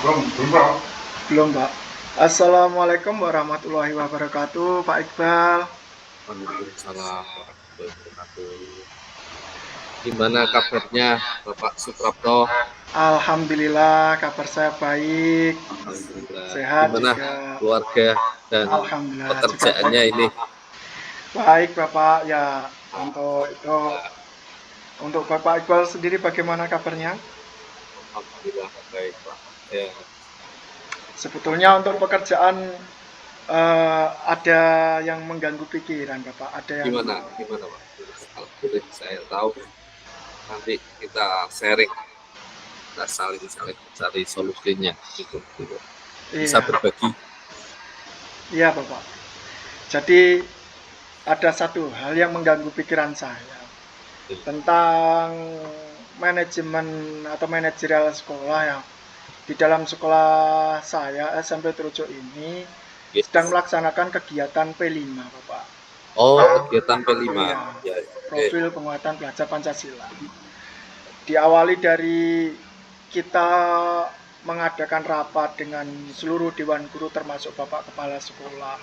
Belum, Pak. Assalamualaikum warahmatullahi wabarakatuh, Pak Iqbal. Waalaikumsalam warahmatullahi wabarakatuh. Gimana kabarnya Bapak Suprapto? Alhamdulillah, kabar saya baik, Alhamdulillah. sehat Gimana juga. keluarga dan Alhamdulillah juga pekerjaannya baik. ini? Baik, Bapak. Ya, untuk itu Alhamdulillah, untuk Bapak Iqbal sendiri bagaimana kabarnya? Alhamdulillah baik Pak. Ya, Sebetulnya untuk pekerjaan ada yang mengganggu pikiran, Bapak. Ada yang gimana Pak? Kalau boleh saya tahu, nanti kita sharing, kita saling cari solusinya gitu. Bisa iya, berbagi. iya, Bapak. Jadi ada satu hal yang mengganggu pikiran saya tentang manajemen atau manajerial sekolah yang di dalam sekolah saya SMP Terucuk ini sedang Yes. melaksanakan kegiatan P5, Bapak. Oh, kegiatan P5. Iya, Ya, oke. profil penguatan pelajar Pancasila. Diawali dari kita mengadakan rapat dengan seluruh dewan guru termasuk Bapak Kepala Sekolah.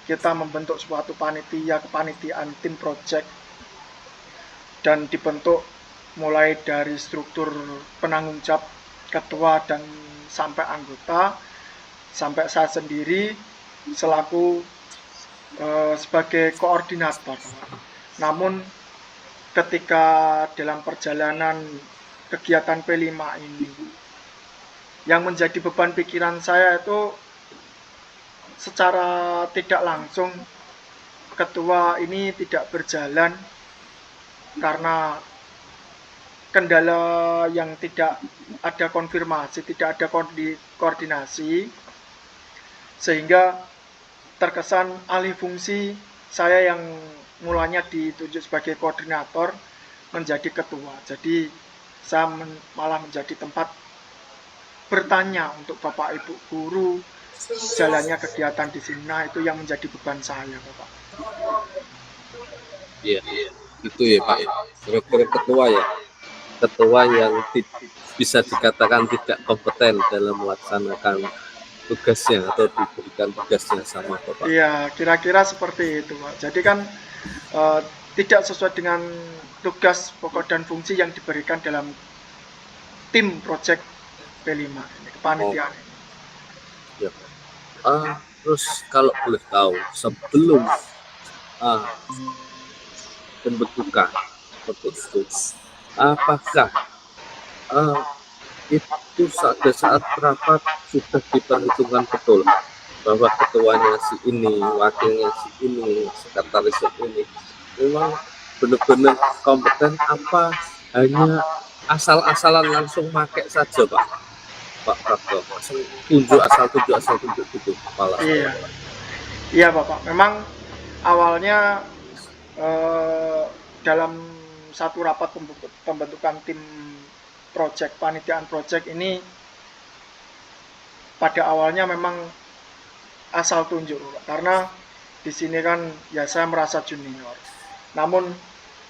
Kita membentuk suatu panitia, kepanitiaan tim project dan dibentuk mulai dari struktur penanggung jawab ketua dan sampai anggota, sampai saya sendiri selaku sebagai koordinator. Namun ketika dalam perjalanan kegiatan P5 ini yang menjadi beban pikiran saya itu secara tidak langsung ketua ini tidak berjalan karena kendala yang tidak ada konfirmasi, tidak ada koordinasi, sehingga terkesan alih fungsi saya yang mulanya ditunjuk sebagai koordinator menjadi ketua. Jadi saya malah menjadi tempat bertanya untuk Bapak Ibu guru jalannya kegiatan di sini. Nah, itu yang menjadi beban saya, Bapak. Iya, itu ya Pak. Kira-kira ketua ya. Ketua yang bisa dikatakan tidak kompeten dalam melaksanakan tugasnya atau diberikan tugasnya sama Bapak. Iya, kira-kira seperti itu, Pak. Jadi kan eh, tidak sesuai dengan tugas pokok dan fungsi yang diberikan dalam tim project P5 ini, Oh, kepanitiaan ini. ya. Terus kalau boleh tahu, sebelum ah, pembentukan seperti itu, apakah ah, itu pada saat rapat sudah diperhitungkan betul bahwa ketuanya si ini, wakilnya si ini, sekretarisnya ini memang benar-benar kompeten apa hanya asal-asalan langsung pakai saja Pak Prapto, asal tunjuk gitu kepala Iya, sekolah. iya Bapak. Memang awalnya eh, dalam satu rapat pembentukan tim project, panitiaan project ini pada awalnya memang asal tunjuk, karena di sini kan ya saya merasa junior. Namun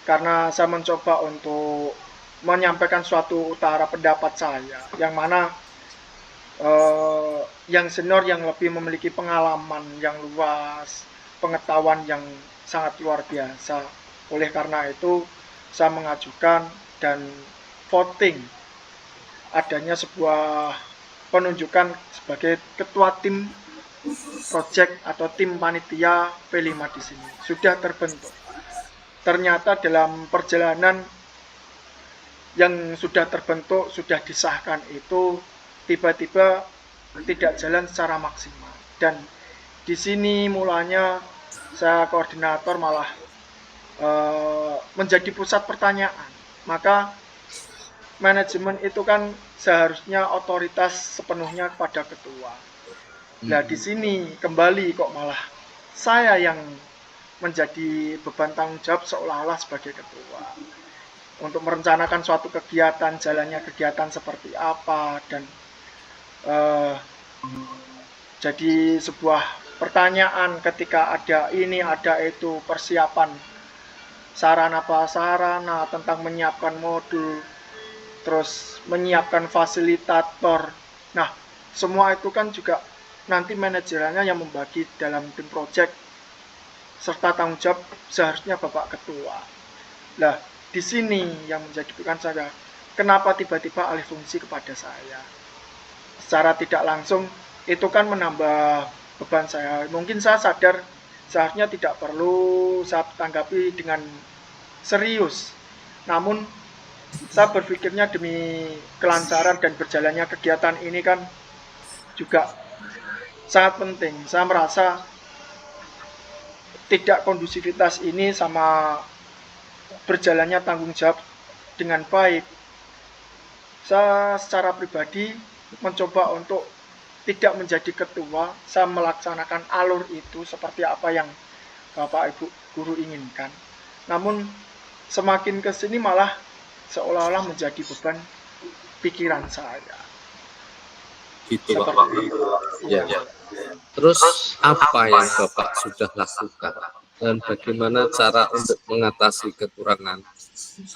karena saya mencoba untuk menyampaikan suatu utara pendapat saya, yang mana yang senior yang lebih memiliki pengalaman yang luas, pengetahuan yang sangat luar biasa. Oleh karena itu saya mengajukan dan voting adanya sebuah penunjukan sebagai ketua tim project atau tim panitia P5 di sini sudah terbentuk. Ternyata dalam perjalanan yang sudah terbentuk, sudah disahkan itu tiba-tiba tidak jalan secara maksimal. Dan di sini mulanya saya koordinator malah menjadi pusat pertanyaan. Maka manajemen itu kan seharusnya otoritas sepenuhnya kepada ketua. Nah, di sini kembali kok malah saya yang menjadi beban tanggung jawab seolah-olah sebagai ketua untuk merencanakan suatu kegiatan, jalannya kegiatan seperti apa, dan eh, jadi sebuah pertanyaan ketika ada ini, ada itu, persiapan sarana prasarana tentang menyiapkan modul, terus menyiapkan fasilitator. Nah, semua itu kan juga nanti manajernya yang membagi dalam tim project, serta tanggung jawab seharusnya Bapak Ketua. Nah, di sini yang menjadi pikiran saya, kenapa tiba-tiba alih fungsi kepada saya? Secara tidak langsung itu kan menambah beban saya. Mungkin saya sadar seharusnya tidak perlu saya tanggapi dengan serius. Namun saya berpikirnya demi kelancaran dan berjalannya kegiatan ini kan juga sangat penting. Saya merasa tidak kondusivitas ini sama berjalannya tanggung jawab dengan baik. Saya secara pribadi mencoba untuk tidak menjadi ketua, saya melaksanakan alur itu seperti apa yang Bapak Ibu guru inginkan. Namun semakin ke sini malah seolah-olah menjadi beban pikiran saya. Gitu Pak. Seperti itu. Ya. Terus apa yang Bapak sudah lakukan dan bagaimana cara untuk mengatasi kekurangan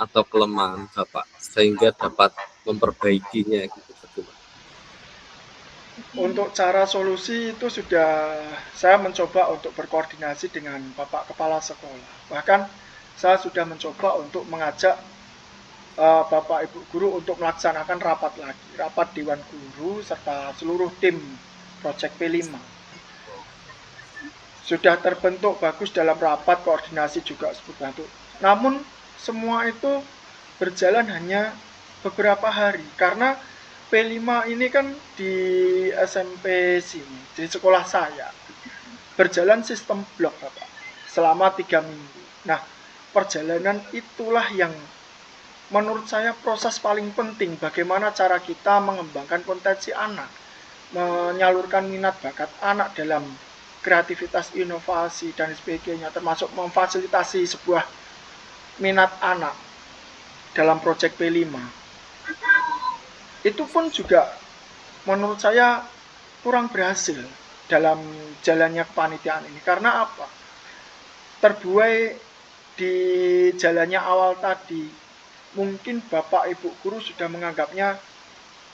atau kelemahan Bapak sehingga dapat memperbaikinya gitu? Untuk cara solusi itu sudah saya mencoba untuk berkoordinasi dengan Bapak Kepala Sekolah. Bahkan saya sudah mencoba untuk mengajak Bapak Ibu Guru untuk melaksanakan rapat lagi, rapat Dewan Guru serta seluruh tim Project P5. Sudah terbentuk bagus dalam rapat koordinasi juga seperti itu. Namun semua itu berjalan hanya beberapa hari karena P5 ini kan di SMP sini, di sekolah saya berjalan sistem blok Bapak selama 3 minggu. Nah, perjalanan itulah yang menurut saya proses paling penting bagaimana cara kita mengembangkan potensi anak, menyalurkan minat bakat anak dalam kreativitas, inovasi, dan sebagainya, termasuk memfasilitasi sebuah minat anak dalam proyek P5. Itu pun juga menurut saya kurang berhasil dalam jalannya kepanitiaan ini. Karena apa? Terbuai di jalannya awal tadi, mungkin Bapak Ibu Guru sudah menganggapnya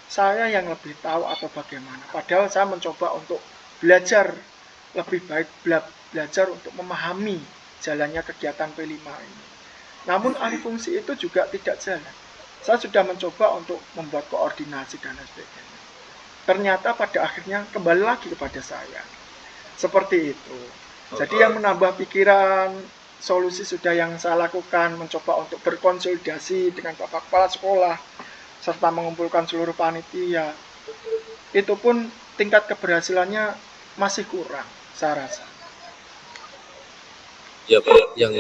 saya yang lebih tahu atau bagaimana. Padahal saya mencoba untuk belajar lebih baik, belajar untuk memahami jalannya kegiatan P5 ini. Namun alih fungsi itu juga tidak jalan. Saya sudah mencoba untuk membuat koordinasi dan sebagainya. Ternyata pada akhirnya kembali lagi kepada saya. Seperti itu. Jadi yang menambah pikiran, solusi sudah yang saya lakukan, mencoba untuk berkonsolidasi dengan Bapak Kepala Sekolah, serta mengumpulkan seluruh panitia. Itu pun tingkat keberhasilannya masih kurang, saya rasa. Ya Pak, yang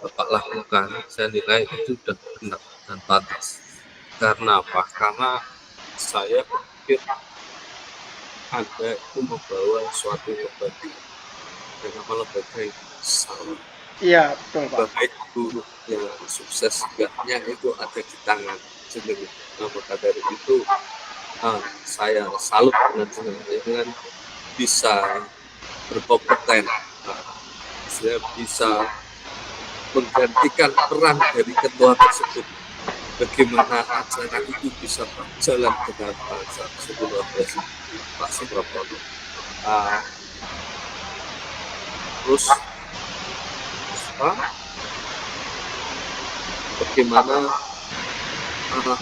Bapak lakukan, saya nilai itu sudah benar dan pantas. Karena apa? Karena saya pikir Anda itu membawa suatu lembaga dengan lembaga yang besar. Iya, betul Pak. Baik guru yang sukses enggaknya itu ada di tangan sendiri. Nah, maka dari itu saya salut dengan bisa berkompeten, saya bisa menggantikan peran dari ketua tersebut. Bagaimana acara itu bisa berjalan dengan lancar sebelum Pak Suprapto. Terus bagaimana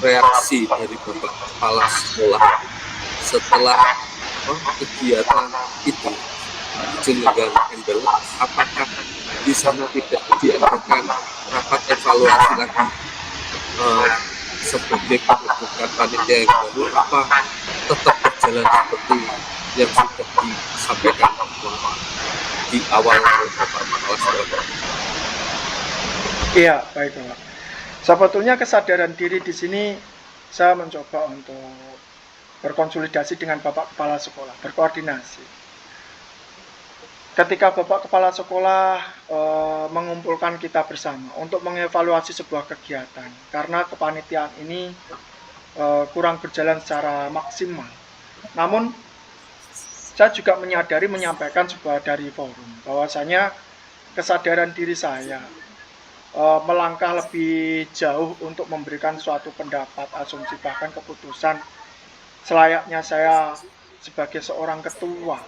reaksi dari Bapak Kepala Sekolah setelah kegiatan itu dijelaskan, apakah di sana tidak diadakan rapat evaluasi lagi sebagai pembentukan panitia yang baru, apa tetap berjalan seperti yang sudah disampaikan di awal Bapak Kepala Sekolah? Iya, baik Pak. Sebetulnya kesadaran diri di sini saya mencoba untuk berkonsolidasi dengan Bapak Kepala Sekolah, berkoordinasi. Ketika Bapak Kepala Sekolah mengumpulkan kita bersama untuk mengevaluasi sebuah kegiatan, karena kepanitiaan ini kurang berjalan secara maksimal. Namun saya juga menyadari menyampaikan sebuah dari forum bahwasanya kesadaran diri saya melangkah lebih jauh untuk memberikan suatu pendapat, asumsi, bahkan keputusan selayaknya saya sebagai seorang ketua.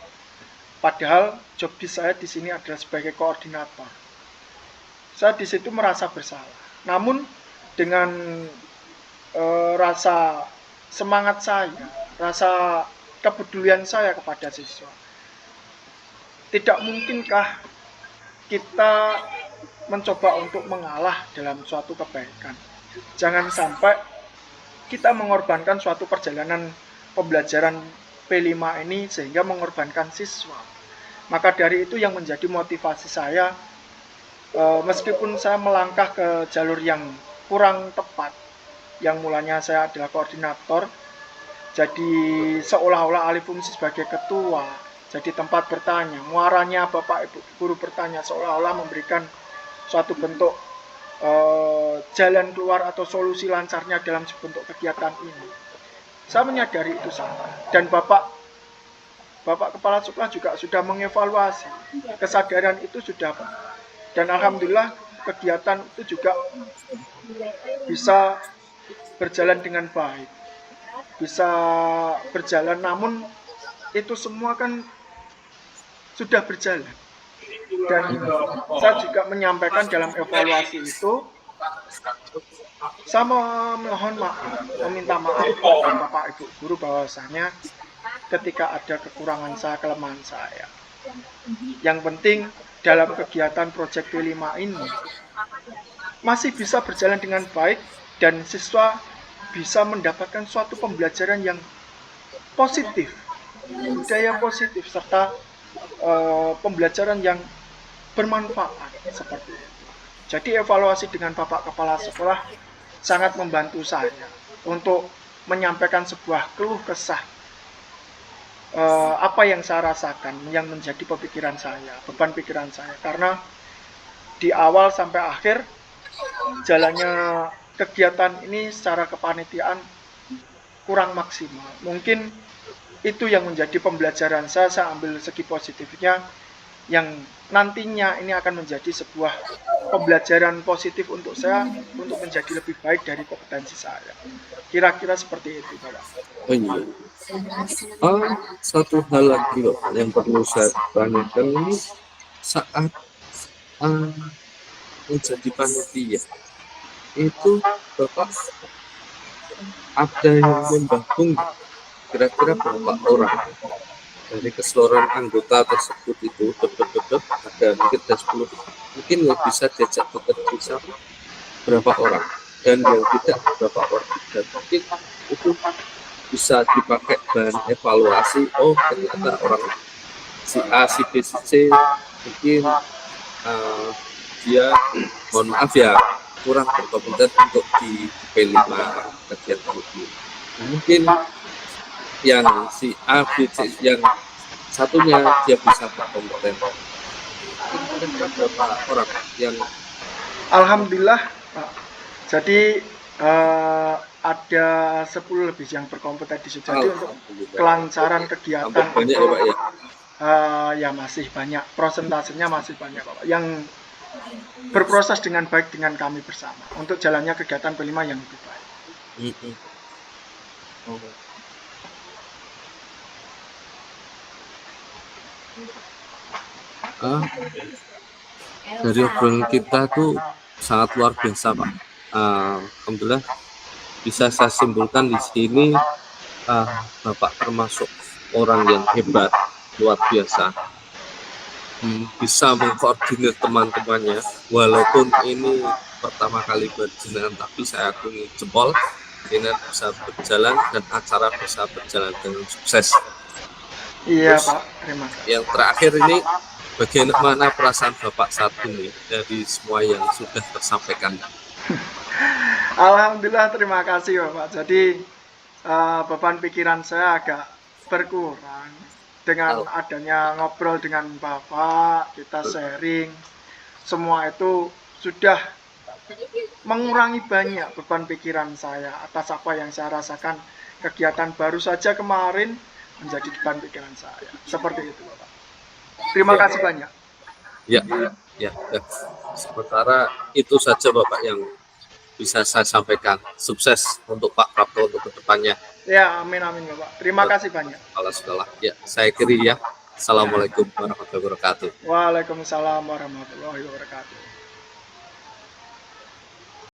Padahal job desk saya di sini adalah sebagai koordinator. Saya di situ merasa bersalah. Namun dengan rasa semangat saya, rasa kepedulian saya kepada siswa, tidak mungkinkah kita mencoba untuk mengalah dalam suatu kebaikan. Jangan sampai kita mengorbankan suatu perjalanan pembelajaran P5 ini sehingga mengorbankan siswa. Maka dari itu yang menjadi motivasi saya, meskipun saya melangkah ke jalur yang kurang tepat, yang mulanya saya adalah koordinator, jadi seolah-olah alih fungsi sebagai ketua, jadi tempat bertanya, muaranya Bapak Ibu guru bertanya seolah-olah memberikan suatu bentuk jalan keluar atau solusi lancarnya dalam bentuk kegiatan ini. Saya menyadari itu salah, dan Bapak Kepala Sekolah juga sudah mengevaluasi kesadaran itu sudah, dan alhamdulillah kegiatan itu juga bisa berjalan dengan baik, bisa berjalan. Namun itu semua kan sudah berjalan, dan saya juga menyampaikan dalam evaluasi itu, saya mohon maaf, meminta maaf kepada Bapak Ibu guru bahwasanya ketika ada kekurangan saya, kelemahan saya, yang penting dalam kegiatan Project P5 ini masih bisa berjalan dengan baik dan siswa bisa mendapatkan suatu pembelajaran yang positif, budaya positif, serta pembelajaran yang bermanfaat seperti itu. Jadi evaluasi dengan Bapak Kepala Sekolah sangat membantu saya untuk menyampaikan sebuah keluh kesah, apa yang saya rasakan, yang menjadi pemikiran saya, beban pikiran saya. Karena di awal sampai akhir jalannya kegiatan ini secara kepanitiaan kurang maksimal. Mungkin itu yang menjadi pembelajaran saya ambil segi positifnya, yang nantinya ini akan menjadi sebuah pembelajaran positif untuk saya untuk menjadi lebih baik dari kompetensi saya. Kira-kira seperti itu, Bapak. Oh iya. Satu hal lagi loh yang perlu saya tanyakan ini, saat menjadi panitia itu Bapak ada yang membahung kira-kira berapa orang dari keseluruhan anggota tersebut itu ada mungkin 10, mungkin yang bisa diajak bekerja berapa orang dan yang tidak berapa orang, dan mungkin itu bisa dipakai bahan evaluasi. Oh ternyata orang si A, si B, si C mungkin dia mohon maaf ya kurang berkompeten untuk di P5 kegiatan ini. Mungkin yang si A, B, C, yang satunya dia bisa berkompeten. Kira-kira berapa orang yang? Alhamdulillah, Pak. Jadi ada 10 lebih yang berkompeten di situ. Jadi untuk kelancaran kegiatan banyak ya, Pak ya? Ya masih banyak, prosentasenya masih banyak, Pak, yang berproses dengan baik dengan kami bersama untuk jalannya kegiatan P5 yang lebih baik. Dari obrolan kita tuh sangat luar biasa, Pak. Alhamdulillah bisa saya simpulkan di sini, Bapak termasuk orang yang hebat, luar biasa, bisa mengkoordinir teman-temannya. Walaupun ini pertama kali berjalan, tapi saya akui jempol ini bisa berjalan dan acara bisa berjalan dengan sukses. Iya. Terus, Pak, terima kasih. Yang terakhir ini, bagaimana perasaan Bapak saat ini dari semua yang sudah tersampaikan? Alhamdulillah, terima kasih Bapak. Jadi beban pikiran saya agak berkurang dengan adanya ngobrol dengan Bapak, kita sharing, semua itu sudah mengurangi banyak beban pikiran saya atas apa yang saya rasakan. Kegiatan baru saja kemarin menjadi beban pikiran saya. Seperti itu, Bapak. Terima kasih banyak. Ya. Sementara itu saja Bapak yang bisa saya sampaikan. Sukses untuk Pak Prapto untuk kedepannya. Ya, amin amin Bapak. Terima kasih banyak. Kepala sekolah. Ya, saya kiri ya. Assalamualaikum warahmatullahi wabarakatuh. Waalaikumsalam warahmatullahi wabarakatuh.